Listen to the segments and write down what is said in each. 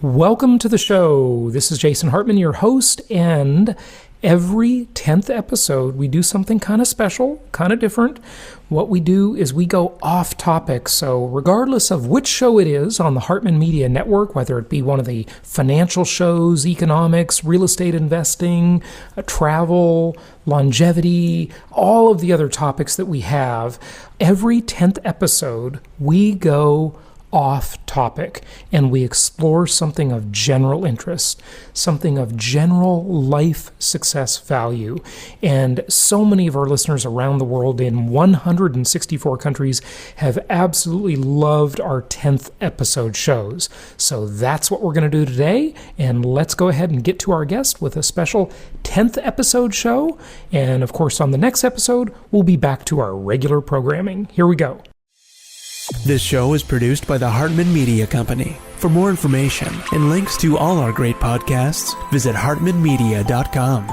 Welcome to the show. This is Jason Hartman, your host, and every 10th episode we do something kind of special, kind of different. What we do is we go off topic. So regardless of which show it is on the Hartman Media Network, whether it be one of the financial shows, economics, real estate investing, travel, longevity, all of the other topics that we have, every 10th episode we go off topic and we explore something of general interest, something of general life success value. And so many of our listeners around the world in 164 countries have absolutely loved our 10th episode shows. So that's what we're going to do today. And let's go ahead and get to our guest with a special 10th episode show. And of course, on the next episode, we'll be back to our regular programming. Here we go. This show is produced by the Hartman Media Company. For more information and links to all our great podcasts, visit hartmanmedia.com.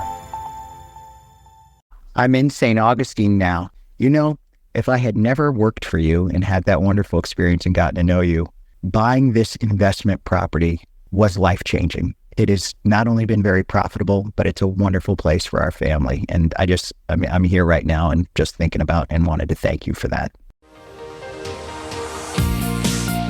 I'm in St. Augustine now. You know, if I had never worked for you and had that wonderful experience and gotten to know you, buying this investment property was life-changing. It has not only been very profitable, but it's a wonderful place for our family. And I'm here right now and just thinking about and wanted to thank you for that.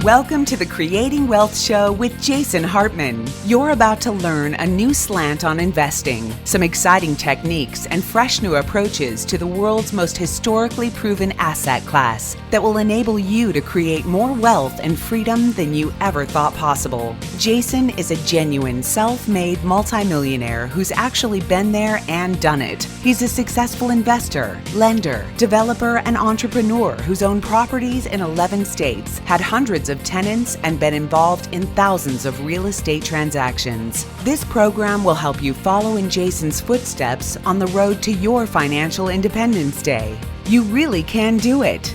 Welcome to the Creating Wealth Show with Jason Hartman. You're about to learn a new slant on investing, some exciting techniques, and fresh new approaches to the world's most historically proven asset class that will enable you to create more wealth and freedom than you ever thought possible. Jason is a genuine self-made multimillionaire who's actually been there and done it. He's a successful investor, lender, developer, and entrepreneur who's owned properties in 11 states, had hundreds of tenants, and been involved in thousands of real estate transactions. This program will help you follow in Jason's footsteps on the road to your financial independence day. You really can do it.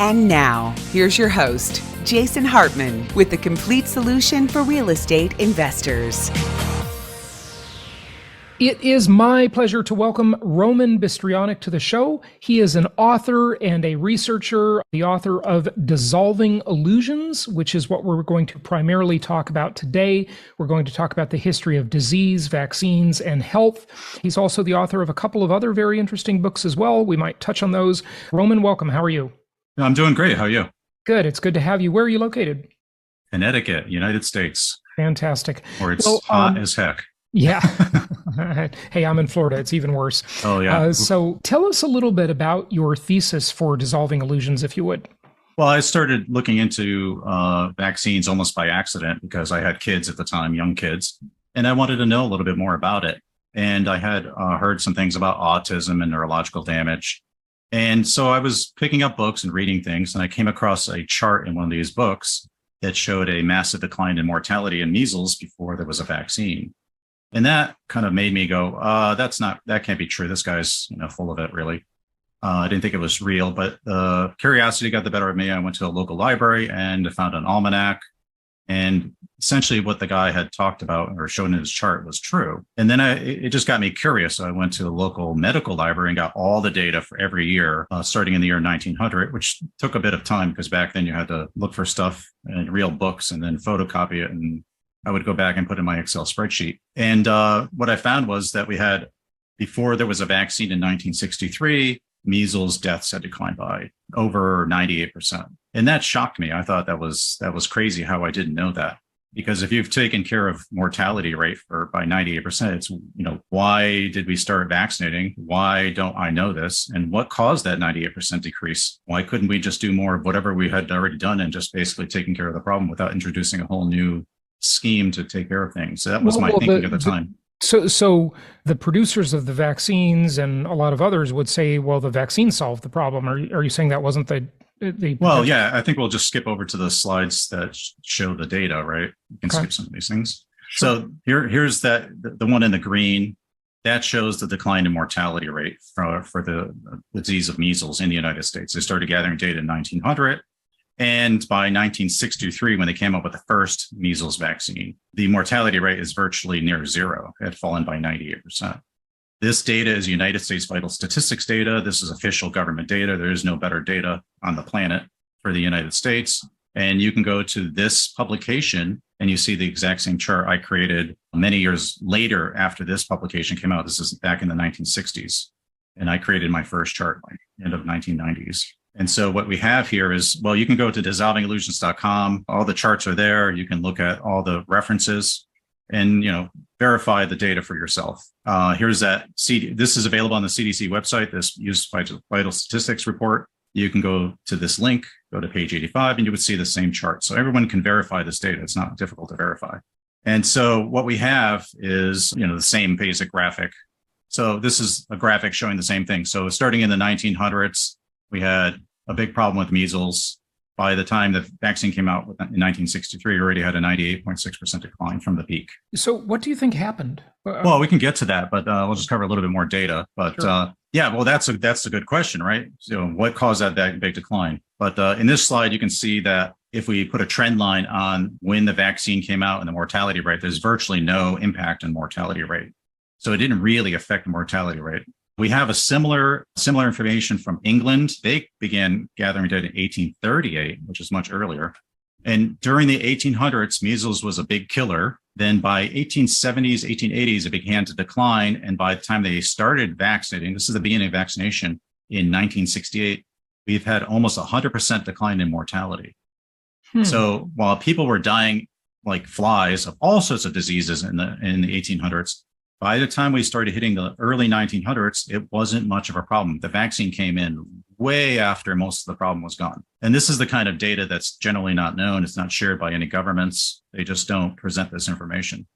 And now, here's your host, Jason Hartman, with the complete solution for real estate investors. It is my pleasure to welcome Roman Bystrionyk to the show. He is an author and a researcher, the author of Dissolving Illusions, which is what we're going to primarily talk about today. We're going to talk about the history of disease, vaccines, and health. He's also the author of a couple of other very interesting books as well. We might touch on those. Roman, welcome. How are you? I'm doing great. How are you? Good. It's good to have you. Where are you located? Connecticut, United States. Fantastic. Or it's hot as heck. Yeah. Hey, I'm in Florida. It's even worse. Oh, yeah. So tell us a little bit about your thesis for Dissolving Illusions, if you would. Well, I started looking into vaccines almost by accident because I had kids at the time, young kids, and I wanted to know a little bit more about it. And I had heard some things about autism and neurological damage. And so I was picking up books and reading things, and I came across a chart in one of these books that showed a massive decline in mortality in measles before there was a vaccine. And that kind of made me go, that can't be true. This guy's full of it, really. I didn't think it was real, but curiosity got the better of me. I went to a local library and I found an almanac. And essentially what the guy had talked about or shown in his chart was true. And then it just got me curious. So I went to the local medical library and got all the data for every year, starting in the year 1900, which took a bit of time because back then you had to look for stuff in real books and then photocopy it, and I would go back and put in my Excel spreadsheet. And what I found was that we had, before there was a vaccine in 1963, measles deaths had declined by over 98%. And that shocked me. I thought that was crazy how I didn't know that. Because if you've taken care of mortality rate by 98%, it's, why did we start vaccinating? Why don't I know this? And what caused that 98% decrease? Why couldn't we just do more of whatever we had already done and just basically taking care of the problem without introducing a whole new scheme to take care of things? So that was my thinking at the time. So the producers of the vaccines and a lot of others would say, well, the vaccine solved the problem. Are you saying that wasn't the Well, yeah, I think we'll just skip over to the slides that show the data, right? You can skip some of these things. Sure. So here's the one in the green. That shows the decline in mortality rate for the disease of measles in the United States. They started gathering data in 1900. And by 1963, when they came up with the first measles vaccine, the mortality rate is virtually near zero. It had fallen by 98%. This data is United States vital statistics data. This is official government data. There is no better data on the planet for the United States. And you can go to this publication and you see the exact same chart I created many years later after this publication came out. This is back in the 1960s. And I created my first chart like end of 1990s. And so what we have here is, well, you can go to dissolvingillusions.com. All the charts are there. You can look at all the references and, verify the data for yourself. Here's that CD. This is available on the CDC website, this used vital statistics report. You can go to this link, go to page 85, and you would see the same chart. So everyone can verify this data. It's not difficult to verify. And so what we have is, the same basic graphic. So this is a graphic showing the same thing. So starting in the 1900s, we had a big problem with measles. By the time the vaccine came out in 1963, we already had a 98.6% decline from the peak. So what do you think happened? Well, we can get to that, but we'll just cover a little bit more data. But Sure. That's a good question, right? So what caused that big decline? But in this slide, you can see that if we put a trend line on when the vaccine came out and the mortality rate, there's virtually no impact on mortality rate. So it didn't really affect the mortality rate. We have a similar information from England. They began gathering data in 1838, which is much earlier. And during the 1800s, measles was a big killer. Then by 1870s, 1880s, it began to decline. And by the time they started vaccinating, this is the beginning of vaccination in 1968, we've had almost 100% decline in mortality. So while people were dying like flies of all sorts of diseases in the 1800s, by the time we started hitting the early 1900s, it wasn't much of a problem. The vaccine came in way after most of the problem was gone. And this is the kind of data that's generally not known. It's not shared by any governments. They just don't present this information,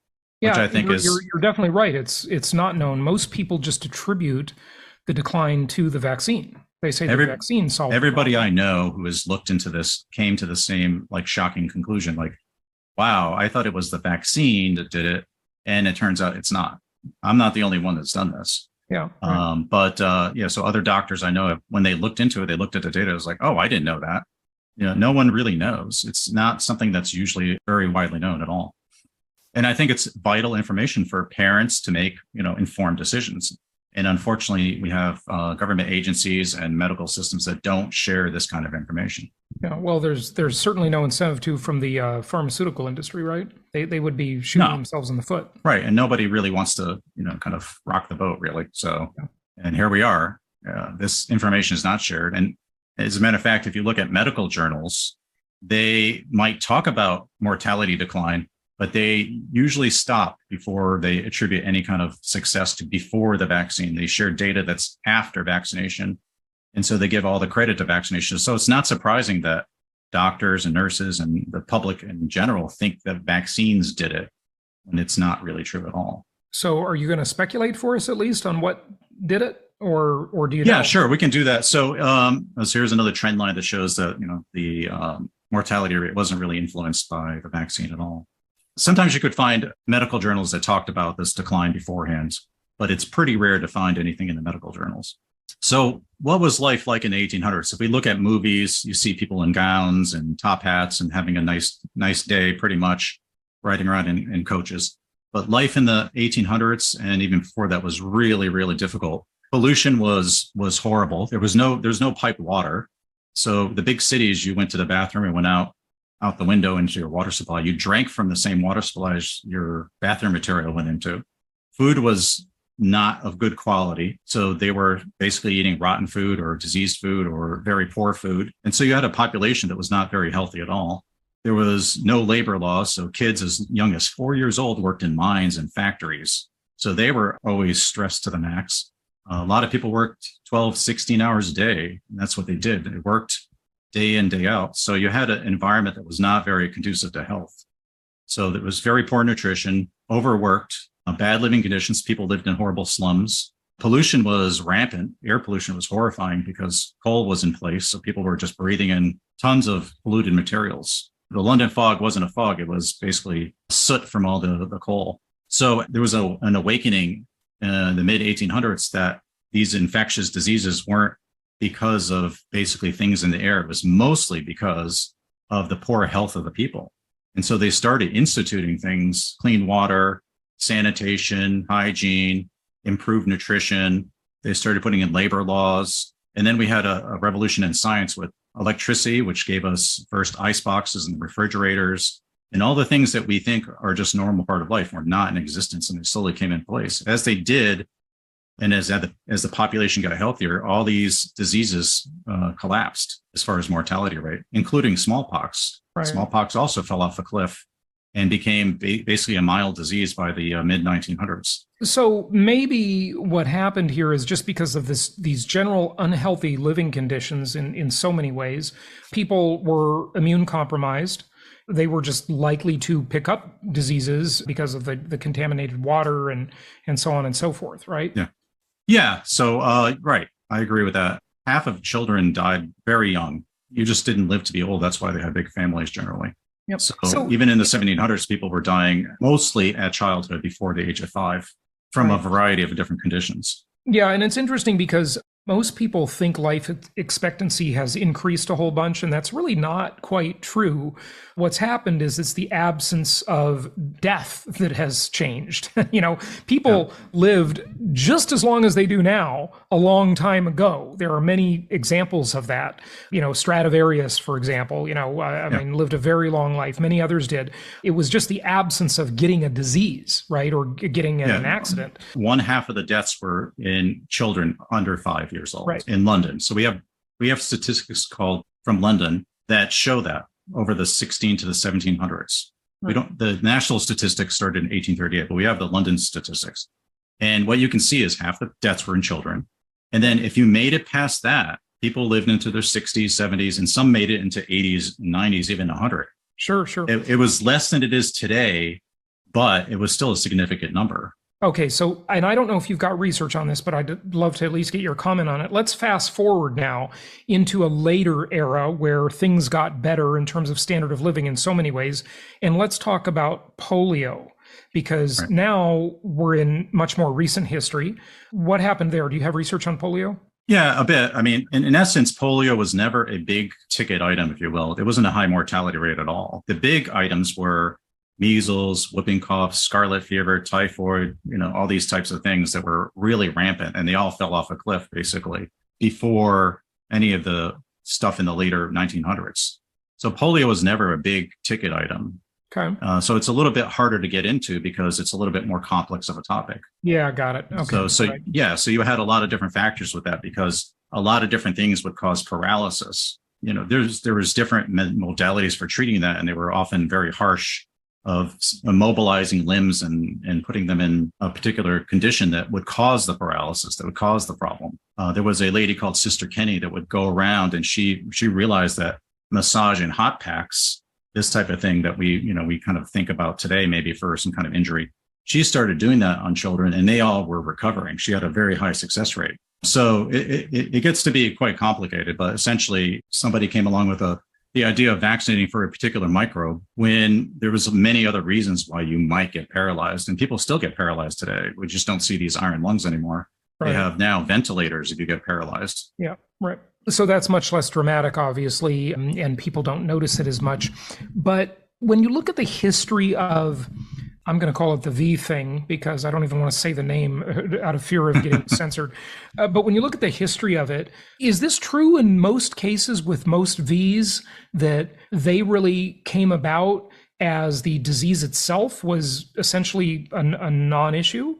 which I think you're definitely right. It's not known. Most people just attribute the decline to the vaccine. They say the vaccine solved everybody the problem. I know who has looked into this came to the same shocking conclusion. Wow, I thought it was the vaccine that did it. And it turns out it's not. I'm not the only one that's done this. Yeah. Right. So other doctors I know, when they looked into it, they looked at the data. It was like, oh, I didn't know that. No one really knows. It's not something that's usually very widely known at all. And I think it's vital information for parents to make, informed decisions. And unfortunately, we have government agencies and medical systems that don't share this kind of information. Yeah, well, there's certainly no incentive to from the pharmaceutical industry, right? They would be shooting themselves in the foot. Right. And nobody really wants to, kind of rock the boat, really. So, And here we are. This information is not shared. And as a matter of fact, if you look at medical journals, they might talk about mortality decline, but they usually stop before they attribute any kind of success to before the vaccine. They share data that's after vaccination. And so they give all the credit to vaccination. So it's not surprising that doctors and nurses and the public in general think that vaccines did it when it's not really true at all. So are you going to speculate for us at least on what did it? Or do you know? Yeah, sure. We can do that. So here's another trend line that shows that, the mortality rate wasn't really influenced by the vaccine at all. Sometimes you could find medical journals that talked about this decline beforehand, but it's pretty rare to find anything in the medical journals. So what was life like in the 1800s? If we look at movies, you see people in gowns and top hats and having a nice day, pretty much riding around in coaches. But life in the 1800s and even before that was really, really difficult. Pollution was horrible. There's no piped water. So the big cities, you went to the bathroom and went out the window into your water supply. You drank from the same water supply as your bathroom material went into. Food was not of good quality. So they were basically eating rotten food or diseased food or very poor food. And so you had a population that was not very healthy at all. There was no labor laws. So kids as young as 4 years old worked in mines and factories. So they were always stressed to the max. A lot of people worked 12, 16 hours a day. And that's what they did. They worked day in, day out. So you had an environment that was not very conducive to health. So there was very poor nutrition, overworked, bad living conditions. People lived in horrible slums. Pollution was rampant. Air pollution was horrifying because coal was in place. So people were just breathing in tons of polluted materials. The London fog wasn't a fog. It was basically soot from all the coal. So there was an awakening in the mid 1800s that these infectious diseases weren't because of basically things in the air. It was mostly because of the poor health of the people. And so they started instituting things, clean water, sanitation, hygiene, improved nutrition. They started putting in labor laws. And then we had a revolution in science with electricity, which gave us first ice boxes and refrigerators, and all the things that we think are just normal part of life were not in existence, and they slowly came in place. As they did, and as the population got healthier, all these diseases collapsed as far as mortality rate, including smallpox. Right. Smallpox also fell off a cliff and became basically a mild disease by the mid-1900s. So maybe what happened here is just because of these general unhealthy living conditions in so many ways, people were immune compromised. They were just likely to pick up diseases because of the contaminated water and so on and so forth, right? Yeah. Yeah. So, right. I agree with that. Half of children died very young. You just didn't live to be old. That's why they had big families generally. Yep. So even in the 1700s, people were dying mostly at childhood before the age of 5 from a variety of different conditions. Yeah. And it's interesting because most people think life expectancy has increased a whole bunch, and that's really not quite true. What's happened is it's the absence of death that has changed. People lived just as long as they do now a long time ago. There are many examples of that. Stradivarius, for example, lived a very long life. Many others did. It was just the absence of getting a disease, right? Or getting in an accident. One half of the deaths were in children under 5 years old in London. So we have statistics from London that show that over the 16 to the 1700s. The national statistics started in 1838, but we have the London statistics. And what you can see is half the deaths were in children. And then if you made it past that, people lived into their 60s, 70s, and some made it into 80s, 90s, even 100. Sure. It was less than it is today, but it was still a significant number. Okay, so, and I don't know if you've got research on this, but I'd love to at least get your comment on it. Let's fast forward now into a later era where things got better in terms of standard of living in so many ways. And let's talk about polio, because now we're in much more recent history. What happened there? Do you have research on polio? Yeah, a bit. I mean, in essence, polio was never a big ticket item, if you will. It wasn't a high mortality rate at all. The big items were measles, whooping cough, scarlet fever, typhoid, all these types of things that were really rampant, and they all fell off a cliff basically before any of the stuff in the later 1900s. So polio was never a big ticket item. Okay. So it's a little bit harder to get into because it's a little bit more complex of a topic. Yeah, got it. Okay. So you had a lot of different factors with that because a lot of different things would cause paralysis. There was different modalities for treating that, and they were often very harsh, of immobilizing limbs and putting them in a particular condition that would cause the paralysis, that would cause the problem. There was a lady called Sister Kenny that would go around, and she realized that massage and hot packs, this type of thing that we kind of think about today, maybe for some kind of injury, she started doing that on children, and they all were recovering. She had a very high success rate. So it gets to be quite complicated, but essentially somebody came along with the idea of vaccinating for a particular microbe when there was many other reasons why you might get paralyzed, and people still get paralyzed today. We just don't see these iron lungs anymore. They have now ventilators if you get paralyzed. Yeah, right. So that's much less dramatic, obviously, and people don't notice it as much. But when you look at the history of, I'm going to call it the V thing because I don't even want to say the name out of fear of getting censored. But when you look at the history of it, is this true in most cases with most Vs that they really came about as the disease itself was essentially a non-issue?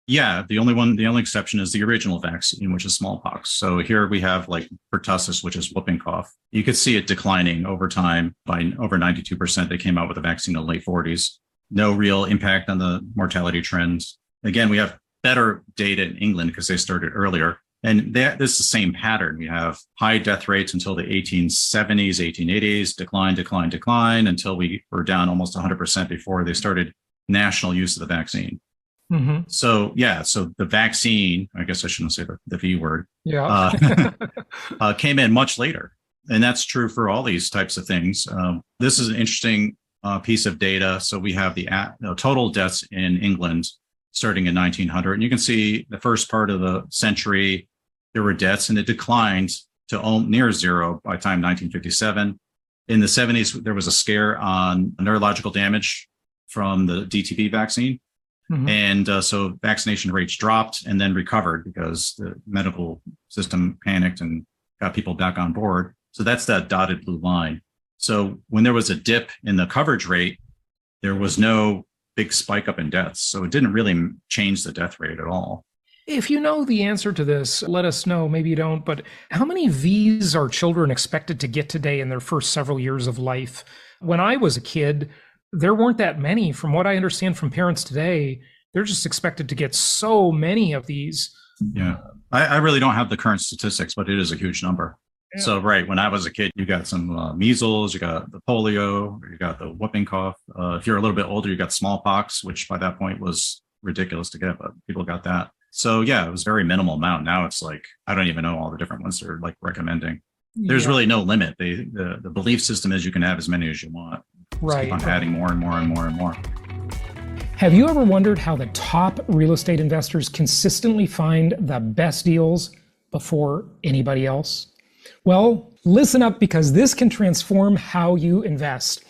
Yeah, the only exception is the original vaccine, which is smallpox. So here we have like pertussis, which is whooping cough. You could see it declining over time by over 92%. They came out with a vaccine in the late 40s. No real impact on the mortality trends. Again, we have better data in England because they started earlier. And this is the same pattern. We have high death rates until the 1870s, 1880s, decline until we were down almost 100% before they started national use of the vaccine. Mm-hmm. So the vaccine, I guess I shouldn't say the V word, came in much later. And that's true for all these types of things. This is an interesting piece of data. So we have the total deaths in England starting in 1900. And you can see the first part of the century, there were deaths, and it declined to near zero by time 1957. In the 70s, there was a scare on neurological damage from the DTP vaccine. And so vaccination rates dropped and then recovered because the medical system panicked and got people back on board. So that's that dotted blue line. So when there was a dip in the coverage rate, there was no big spike up in deaths. So it didn't really change the death rate at all. If you know the answer to this, let us know. Maybe you don't, but how many Vs are children expected to get today in their first several years of life? When I was a kid, there weren't that many. From what I understand from parents today, they're just expected to get so many of these. Yeah. I really don't have the current statistics, but it is a huge number. Yeah. So, right, when I was a kid, you got some measles, you got the polio, you got the whooping cough. If you're a little bit older, you got smallpox, which by that point was ridiculous to get, but people got that. So, yeah, it was a very minimal amount. Now it's like, I don't even know all the different ones they're like recommending. There's really no limit. The belief system is you can have as many as you want. Right. Keep on adding more and more and more and more. Have you ever wondered how the top real estate investors consistently find the best deals before anybody else? Well, listen up, because this can transform how you invest.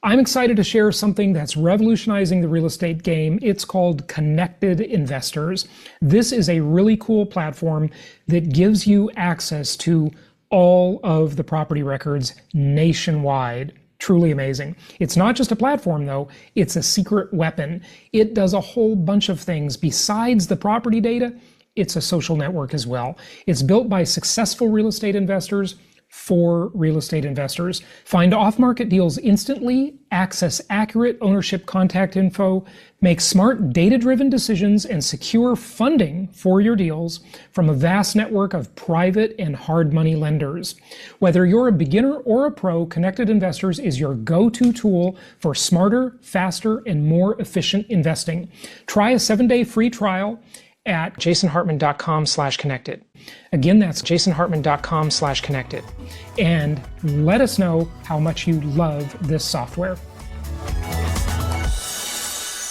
I'm excited to share something that's revolutionizing the real estate game. It's called Connected Investors. This is a really cool platform that gives you access to all of the property records nationwide. Truly amazing. It's not just a platform, though. It's a secret weapon. It does a whole bunch of things. Besides the property data, it's a social network as well. It's built by successful real estate investors for real estate investors. Find off-market deals instantly, access accurate ownership contact info, make smart data-driven decisions, and secure funding for your deals from a vast network of private and hard money lenders. Whether you're a beginner or a pro, Connected Investors is your go-to tool for smarter, faster, and more efficient investing. Try a 7-day free trial at jasonhartman.com/connected. Again, that's jasonhartman.com/connected. And let us know how much you love this software.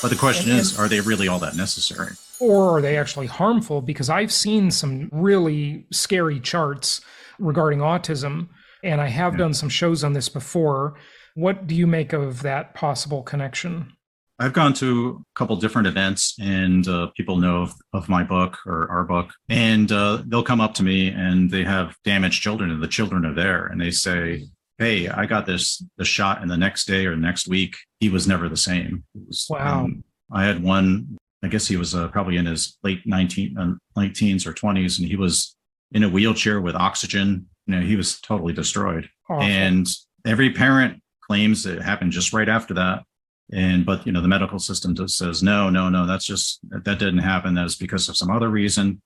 But the question is, are they really all that necessary? Or are they actually harmful? Because I've seen some really scary charts regarding autism, and I have done some shows on this before. What do you make of that possible connection? I've gone to a couple different events, and people know of my book or our book, and they'll come up to me and they have damaged children, and the children are there, and they say, "Hey, I got the shot, and the next day or next week, he was never the same." Wow. I had one, I guess he was probably in his late teens or 20s, and he was in a wheelchair with oxygen. He was totally destroyed. Awful. And every parent claims it happened just right after that. But the medical system just says, no, that didn't happen. That was because of some other reason.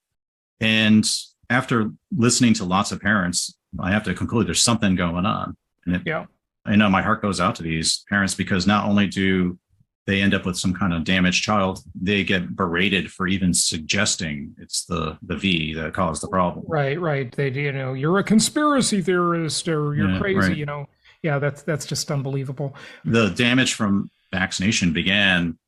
And after listening to lots of parents, I have to conclude there's something going on. And I know my heart goes out to these parents, because not only do they end up with some kind of damaged child, they get berated for even suggesting it's the V that caused the problem. Right. They, you're a conspiracy theorist, or you're crazy, right. Yeah, that's just unbelievable. The damage from vaccination began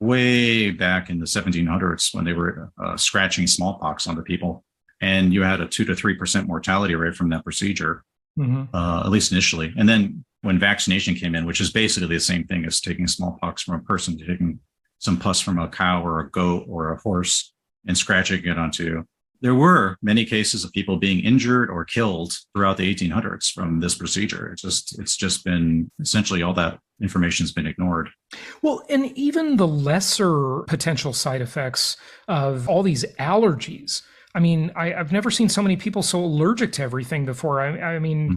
way back in the 1700s when they were scratching smallpox onto people. And you had a 2 to 3% mortality rate from that procedure, at least initially. And then when vaccination came in, which is basically the same thing as taking smallpox from a person, taking some pus from a cow or a goat or a horse and scratching it onto. There were many cases of people being injured or killed throughout the 1800s from this procedure. It's just been essentially all that information's been ignored. Well, and even the lesser potential side effects of all these allergies. I mean, I've never seen so many people so allergic to everything before. I mean,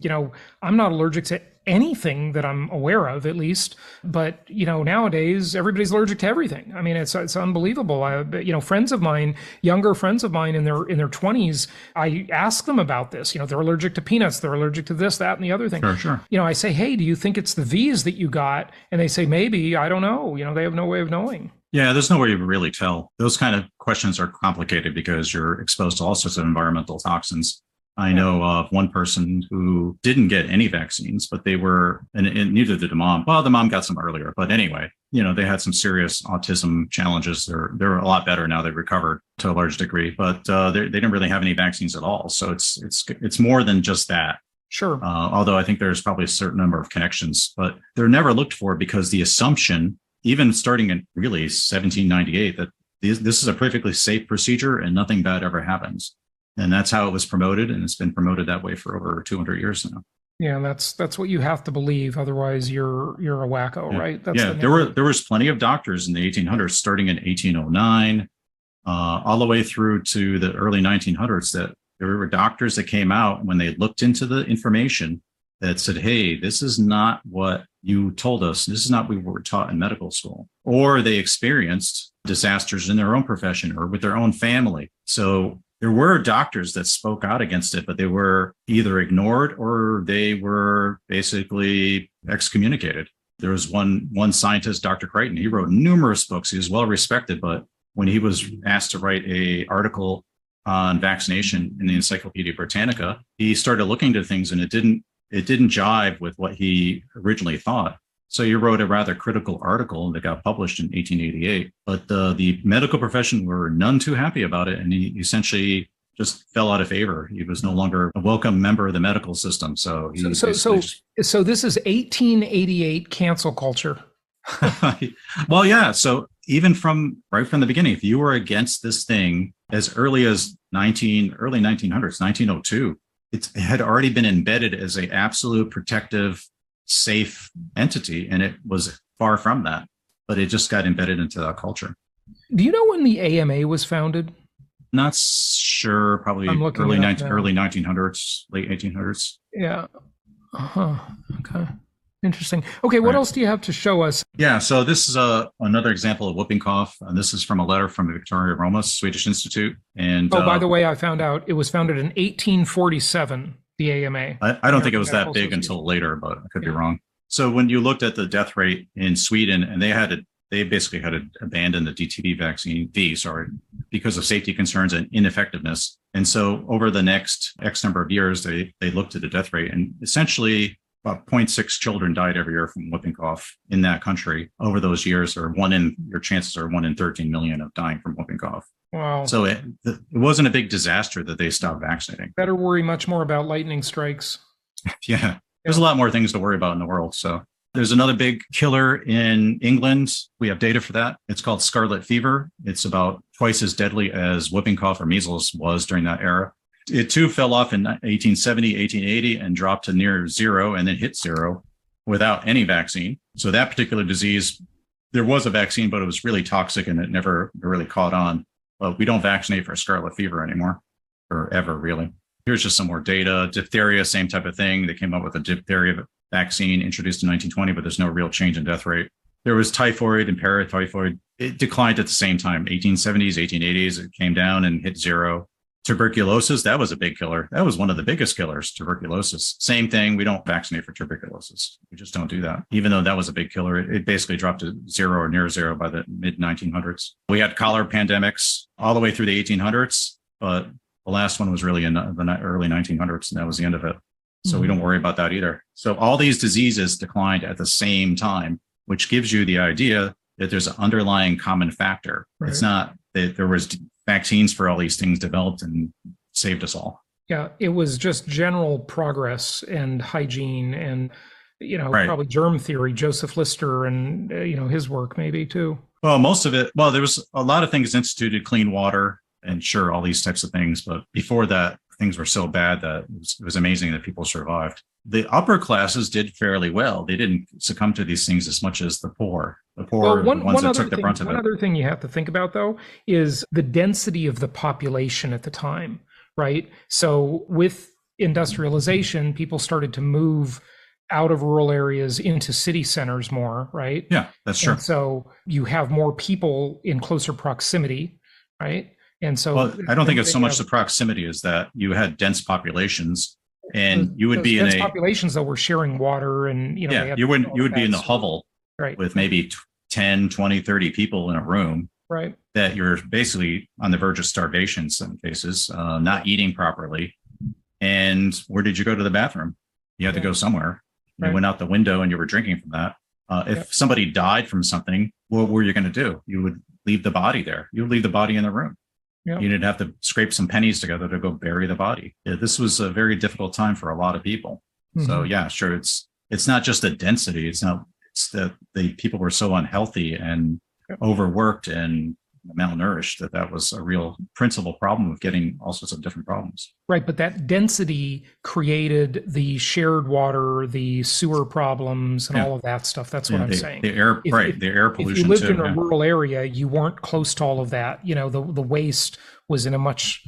I'm not allergic to anything that I'm aware of, at least. But, nowadays, everybody's allergic to everything. I mean, it's unbelievable. Friends of mine, younger friends of mine in their 20s, I ask them about this. They're allergic to peanuts. They're allergic to this, that, and the other thing. Sure. I say, hey, do you think it's the V's that you got? And they say, maybe. I don't know. They have no way of knowing. Yeah, there's no way you really tell. Those kind of questions are complicated because you're exposed to all sorts of environmental toxins. I know of one person who didn't get any vaccines, but they were, and neither did the mom. Well, the mom got some earlier, but anyway, they had some serious autism challenges. They're a lot better now. They've recovered to a large degree, but they didn't really have any vaccines at all. So it's more than just that. Sure. Although I think there's probably a certain number of connections, but they're never looked for because the assumption even starting in really 1798, that this is a perfectly safe procedure and nothing bad ever happens. And that's how it was promoted. And it's been promoted that way for over 200 years now. Yeah, that's what you have to believe. Otherwise, you're a wacko, Yeah. right? That's There was plenty of doctors in the 1800s, starting in 1809, all the way through to the early 1900s, that there were doctors that came out when they looked into the information that said, hey, this is not what you told us. This is not what we were taught in medical school. Or they experienced disasters in their own profession or with their own family. So there were doctors that spoke out against it, but they were either ignored or they were basically excommunicated. There was one scientist, Dr. Crichton. He wrote numerous books. He was well respected, but when he was asked to write an article on vaccination in the Encyclopedia Britannica, he started looking to things and it didn't jive with what he originally thought. So he wrote a rather critical article that got published in 1888. But the medical profession were none too happy about it, and he essentially just fell out of favor. He was no longer a welcome member of the medical system. So this is 1888 cancel culture. Well, yeah. So even right from the beginning, if you were against this thing as early as early 1900s, 1902, it had already been embedded as an absolute protective, safe entity, and it was far from that. But it just got embedded into that culture. Do you know when the AMA was founded? Not sure. Probably early 1900s, late 1800s. Yeah. Okay. Interesting. Okay, what else do you have to show us? Yeah, so this is another example of whooping cough, and this is from a letter from the Victoria Roma Swedish Institute. And by the way, I found out it was founded in 1847. The AMA. I don't think it was that big until later, but I could be wrong. So when you looked at the death rate in Sweden, and they basically had to abandon the vaccine, because of safety concerns and ineffectiveness. And so over the next X number of years, they looked at the death rate, and essentially about 0.6 children died every year from whooping cough in that country over those years, your chances are 1 in 13 million of dying from whooping cough. Wow. So it wasn't a big disaster that they stopped vaccinating. Better worry much more about lightning strikes. Yeah. There's a lot more things to worry about in the world. So there's another big killer in England. We have data for that. It's called scarlet fever. It's about twice as deadly as whooping cough or measles was during that era. It too fell off in 1870, 1880 and dropped to near zero and then hit zero without any vaccine. So that particular disease, there was a vaccine, but it was really toxic and it never really caught on. But we don't vaccinate for scarlet fever anymore, or ever really. Here's just some more data. Diphtheria, same type of thing. They came up with a diphtheria vaccine introduced in 1920, but there's no real change in death rate. There was typhoid and paratyphoid. It declined at the same time. 1870s, 1880s, it came down and hit zero. Tuberculosis, that was a big killer. That was one of the biggest killers, tuberculosis. Same thing. We don't vaccinate for tuberculosis. We just don't do that. Even though that was a big killer, it basically dropped to zero or near zero by the mid 1900s. We had cholera pandemics all the way through the 1800s, but the last one was really in the early 1900s, and that was the end of it. So we don't worry about that either. So all these diseases declined at the same time, which gives you the idea that there's an underlying common factor. Right. It's not that there was vaccines for all these things developed and saved us all. Yeah, it was just general progress and hygiene and, probably germ theory, Joseph Lister and, his work maybe too. Well, most of it, there was a lot of things instituted, clean water and sure, all these types of things. But before that, things were so bad that it was amazing that people survived. The upper classes did fairly well. They didn't succumb to these things as much as the poor. The poor, the ones that took the brunt of it. One other thing you have to think about, though, is the density of the population at the time, right? So with industrialization, people started to move out of rural areas into city centers more, right? Yeah, that's true. And so you have more people in closer proximity, right? And so I don't think it's so much the proximity as that you had dense populations and you would be in populations that were sharing water and, you would be in the hovel with maybe 10, 20, 30 people in a room, right? That you're basically on the verge of starvation in some cases, not eating properly. And where did you go to the bathroom? You had to go somewhere. You went out the window and you were drinking from that. If somebody died from something, what were you going to do? You would leave the body there. You would leave the body in the room. Yeah. You didn't have to scrape some pennies together to go bury the body. This was a very difficult time for a lot of people. Mm-hmm. So yeah, sure. It's not just the density. It's that the people were so unhealthy and overworked and malnourished that was a real principal problem of getting all sorts of different problems. Right, but that density created the shared water, the sewer problems, and all of that stuff. That's what I'm saying. The air, the air pollution. If you lived in a yeah. rural area, you weren't close to all of that. The waste was in a much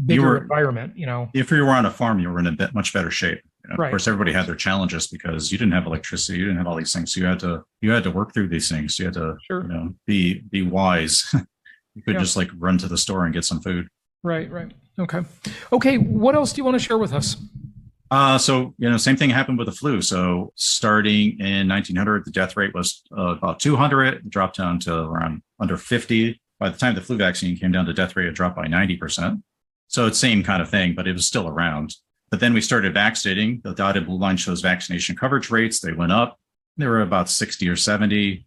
bigger environment. If you were on a farm, you were in a much better shape. Right. Of course, everybody had their challenges because you didn't have electricity, you didn't have all these things. So you had to work through these things. You had to be wise. You could just like run to the store and get some food. Right. Okay. What else do you want to share with us? So, same thing happened with the flu. So starting in 1900, the death rate was about 200. It dropped down to around under 50. By the time the flu vaccine came down, the death rate had dropped by 90%. So it's same kind of thing, but it was still around. But then we started vaccinating. The dotted blue line shows vaccination coverage rates. They went up. They were about 60 or 70.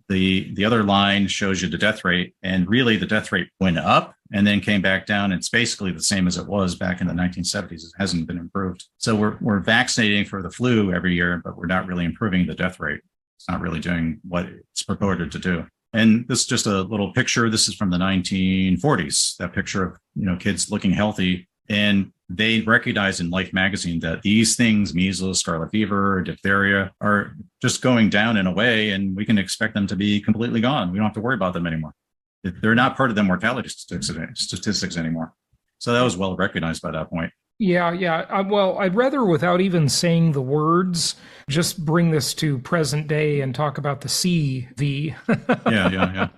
The other line shows you the death rate, and really the death rate went up and then came back down. It's basically the same as it was back in the 1970s. It hasn't been improved. So we're vaccinating for the flu every year, but we're not really improving the death rate. It's not really doing what it's purported to do. And this is just a little picture. This is from the 1940s, that picture of kids looking healthy. And they recognized in Life magazine that these things, measles, scarlet fever, diphtheria, are just going down in a way, and we can expect them to be completely gone. We don't have to worry about them anymore. They're not part of the mortality statistics anymore. So that was well recognized by that point. Yeah. Well, I'd rather, without even saying the words, just bring this to present day and talk about the CV. Yeah.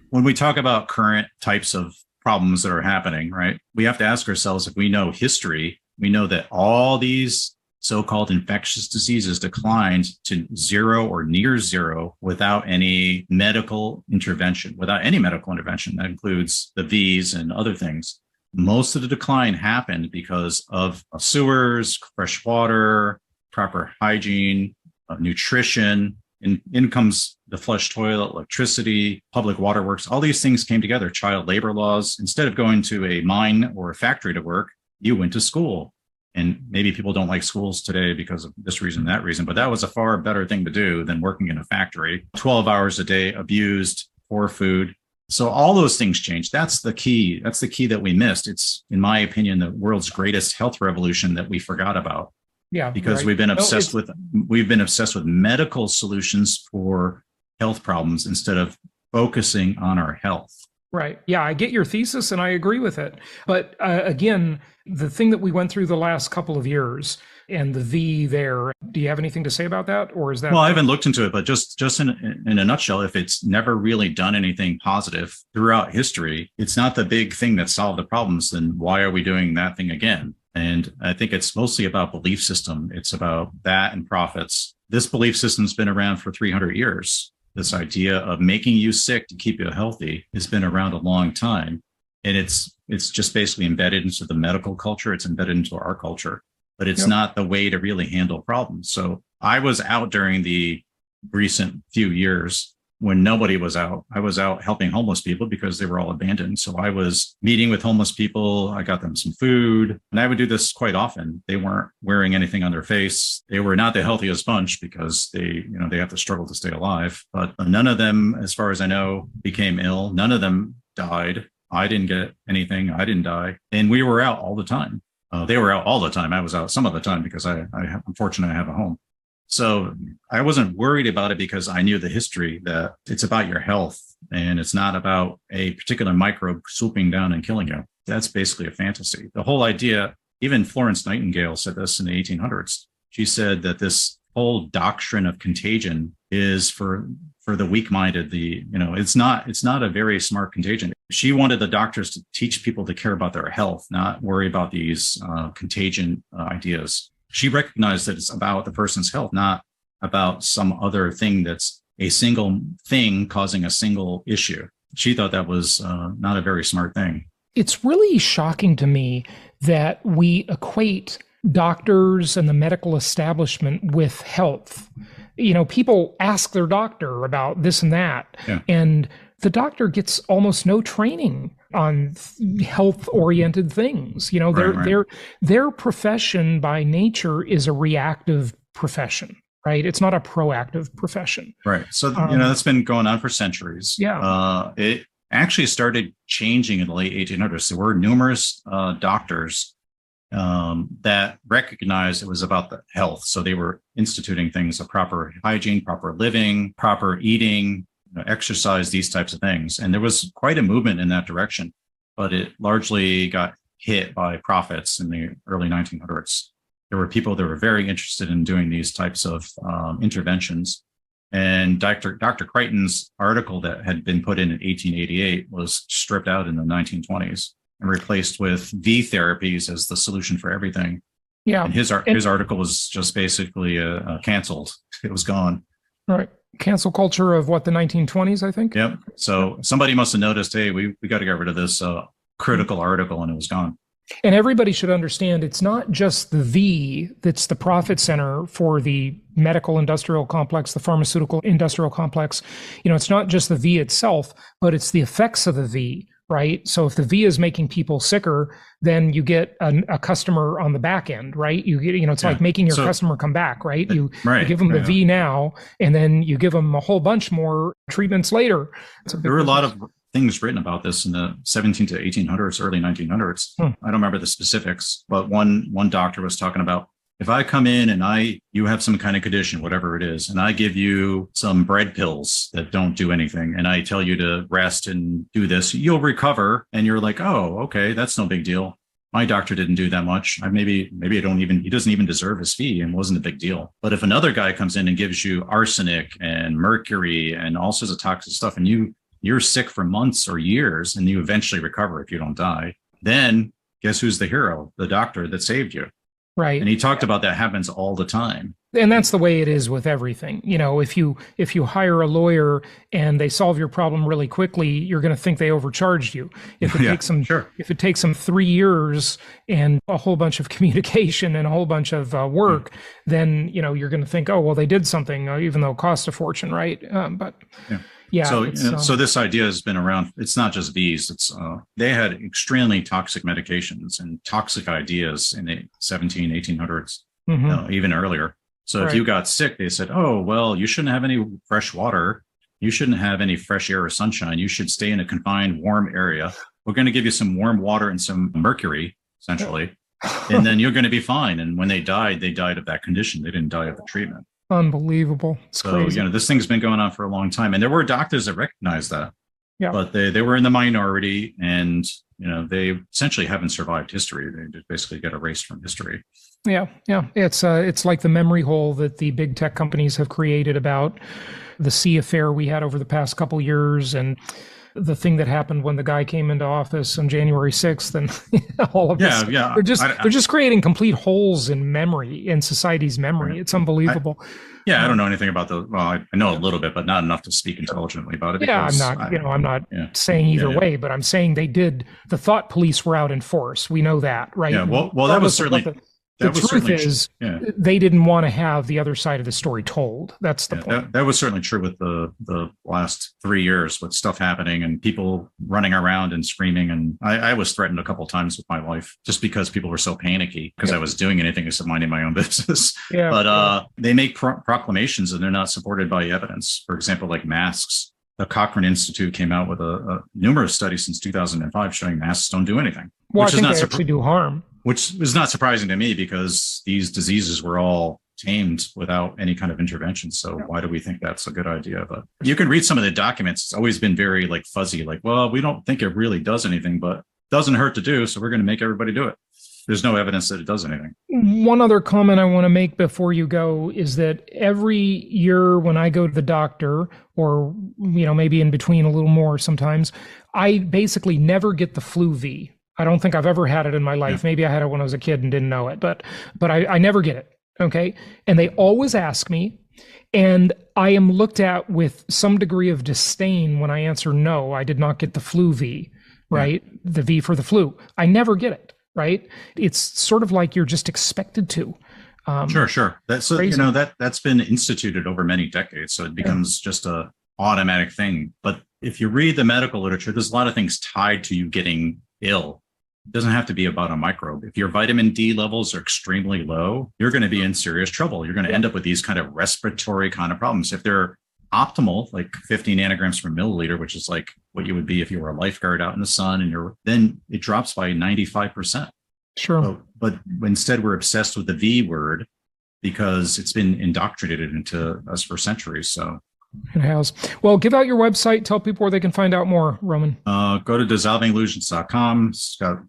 When we talk about current types of problems that are happening, right, we have to ask ourselves, if we know history, we know that all these so-called infectious diseases declined to zero or near zero without any medical intervention. That includes the V's and other things. Most of the decline happened because of sewers, fresh water, proper hygiene, nutrition. In comes the flush toilet, electricity, public waterworks. All these things came together. Child labor laws. Instead of going to a mine or a factory to work, you went to school. And maybe people don't like schools today because of this reason, that reason, but that was a far better thing to do than working in a factory. 12 hours a day, abused, poor food. So all those things changed. That's the key. That's the key that we missed. It's, in my opinion, the world's greatest health revolution that we forgot about. Yeah, because we've been obsessed with medical solutions for health problems instead of focusing on our health. Right. Yeah, I get your thesis and I agree with it. But again, the thing that we went through the last couple of years and the V there, do you have anything to say about that? Or is that? Well, I haven't looked into it, but just in a nutshell, if it's never really done anything positive throughout history, it's not the big thing that solved the problems, then why are we doing that thing again? And I think it's mostly about belief system. It's about that and profits. This belief system's been around for 300 years. This idea of making you sick to keep you healthy has been around a long time. And it's just basically embedded into the medical culture. It's embedded into our culture, but it's not the way to really handle problems. So I was out during the recent few years when nobody was out. I was out helping homeless people because they were all abandoned. So I was meeting with homeless people. I got them some food, and I would do this quite often. They weren't wearing anything on their face. They were not the healthiest bunch because they have to struggle to stay alive, but none of them, as far as I know, became ill. None of them died. I didn't get anything. I didn't die. And we were out all the time. They were out all the time. I was out some of the time because I'm fortunate I have a home. So I wasn't worried about it because I knew the history that it's about your health and it's not about a particular microbe swooping down and killing you. That's basically a fantasy. The whole idea, even Florence Nightingale said this in the 1800s. She said that this whole doctrine of contagion is for the weak-minded. It's not a very smart contagion. She wanted the doctors to teach people to care about their health, not worry about these contagion ideas. She recognized that it's about the person's health, not about some other thing that's a single thing causing a single issue. She thought that was not a very smart thing. It's really shocking to me that we equate doctors and the medical establishment with health. People ask their doctor about this and that, and the doctor gets almost no training on health-oriented things. Their profession by nature is a reactive profession. right? It's not a proactive profession. Right. So, that's been going on for centuries. Yeah. It actually started changing in the late 1800s. There were numerous doctors that recognized it was about the health. So they were instituting things of proper hygiene, proper living, proper eating, exercise, these types of things. And there was quite a movement in that direction, but it largely got hit by profits in the early 1900s. There were people that were very interested in doing these types of interventions. And Dr. Crichton's article that had been put in 1888 was stripped out in the 1920s and replaced with V therapies as the solution for everything. Yeah. And his article was just basically canceled. It was gone. Right. Cancel culture of what, the 1920s, I think? Yep. So somebody must have noticed, hey, we got to get rid of this critical article, and it was gone. And everybody should understand it's not just the V that's the profit center for the medical industrial complex, the pharmaceutical industrial complex. It's not just the V itself, but it's the effects of the V, right? So if the V is making people sicker, then you get a customer on the back end, right? You get, it's like making your customer come back, right? You give them the V now, and then you give them a whole bunch more treatments later. There were a lot of things written about this in the 17 to 1800s, early 1900s. I don't remember the specifics, but one doctor was talking about, if I come in and you have some kind of condition, whatever it is, and I give you some bread pills that don't do anything, and I tell you to rest and do this, you'll recover. And you're like, oh, okay, that's no big deal. My doctor didn't do that much. Maybe he doesn't even deserve his fee, and wasn't a big deal. But if another guy comes in and gives you arsenic and mercury and all sorts of toxic stuff, and you're sick for months or years, and you eventually recover if you don't die, then guess who's the hero? The doctor that saved you. Right. And he talked about that happens all the time. And that's the way it is with everything. If you hire a lawyer and they solve your problem really quickly, you're going to think they overcharged you. If it takes them 3 years and a whole bunch of communication and a whole bunch of work, then you're going to think, oh, well, they did something, even though it cost a fortune, right? So this idea has been around. It's not just bees. They had extremely toxic medications and toxic ideas in the 1800s, even earlier. So if you got sick, they said, oh, well, you shouldn't have any fresh water. You shouldn't have any fresh air or sunshine. You should stay in a confined, warm area. We're going to give you some warm water and some mercury, essentially, and then you're going to be fine. And when they died of that condition. They didn't die of the treatment. Unbelievable. It's crazy. This thing's been going on for a long time, and there were doctors that recognized that, but they were in the minority, and they essentially haven't survived history. They just basically get erased from history. Yeah. It's like the memory hole that the big tech companies have created about the sea affair we had over the past couple years, and the thing that happened when the guy came into office on January 6th, and all of this. Yeah. They're just creating complete holes in memory, in society's memory. It's unbelievable. I don't know anything about I know a little bit, but not enough to speak intelligently about it. Yeah, I'm not saying either way, but I'm saying the thought police were out in force. We know that, right? Yeah, well, that was certainly... The truth is, they didn't want to have the other side of the story told. That's the point. That was certainly true with the last 3 years, with stuff happening and people running around and screaming. And I was threatened a couple of times with my life just because people were so panicky because I was doing anything except minding my own business. They make proclamations and they're not supported by evidence. For example, like masks. The Cochrane Institute came out with a numerous studies since 2005 showing masks don't do anything. Well, I think they actually do harm. Which is not surprising to me because these diseases were all tamed without any kind of intervention. So why do we think that's a good idea? But you can read some of the documents. It's always been very fuzzy, well, we don't think it really does anything, but it doesn't hurt to do. So we're going to make everybody do it. There's no evidence that it does anything. One other comment I want to make before you go is that every year when I go to the doctor, or maybe in between a little more sometimes, I basically never get the flu V. I don't think I've ever had it in my life. Yeah. Maybe I had it when I was a kid and didn't know it, but I never get it. Okay. And they always ask me, and I am looked at with some degree of disdain when I answer, no, I did not get the flu V, right? Yeah. The V for the flu. I never get it, right? It's sort of like you're just expected to. Sure. That's that's been instituted over many decades. So it becomes just a automatic thing. But if you read the medical literature, there's a lot of things tied to you getting ill. It doesn't have to be about a microbe. If your vitamin D levels are extremely low, you're going to be in serious trouble. You're going to end up with these kind of respiratory kind of problems. If they're optimal, like 50 nanograms per milliliter, which is like what you would be if you were a lifeguard out in the sun, and then it drops by 95%. Sure. But instead, we're obsessed with the V word because it's been indoctrinated into us for centuries. So it has. Well, give out your website. Tell people where they can find out more, Roman. Go to dissolvingillusions.com. It's got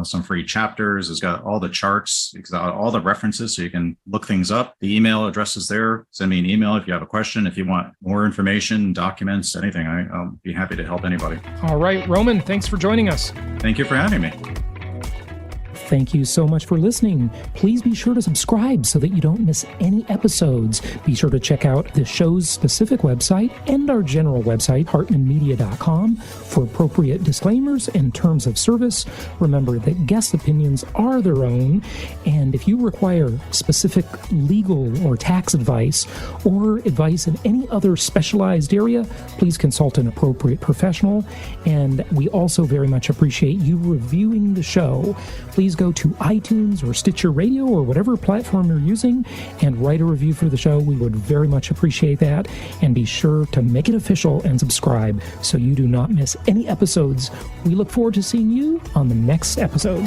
some free chapters. It's got all the charts. It's got all the references so you can look things up. The email address is there. Send me an email if you have a question. If you want more information, documents, anything, I'll be happy to help anybody. All right, Roman, thanks for joining us. Thank you for having me. Thank you so much for listening. Please be sure to subscribe so that you don't miss any episodes. Be sure to check out the show's specific website and our general website, hartmanmedia.com, for appropriate disclaimers and terms of service. Remember that guest opinions are their own, and if you require specific legal or tax advice or advice in any other specialized area, please consult an appropriate professional. And we also very much appreciate you reviewing the show. Please go to iTunes or Stitcher Radio or whatever platform you're using and write a review for the show. We would very much appreciate that. And be sure to make it official and subscribe so you do not miss any episodes. We look forward to seeing you on the next episode.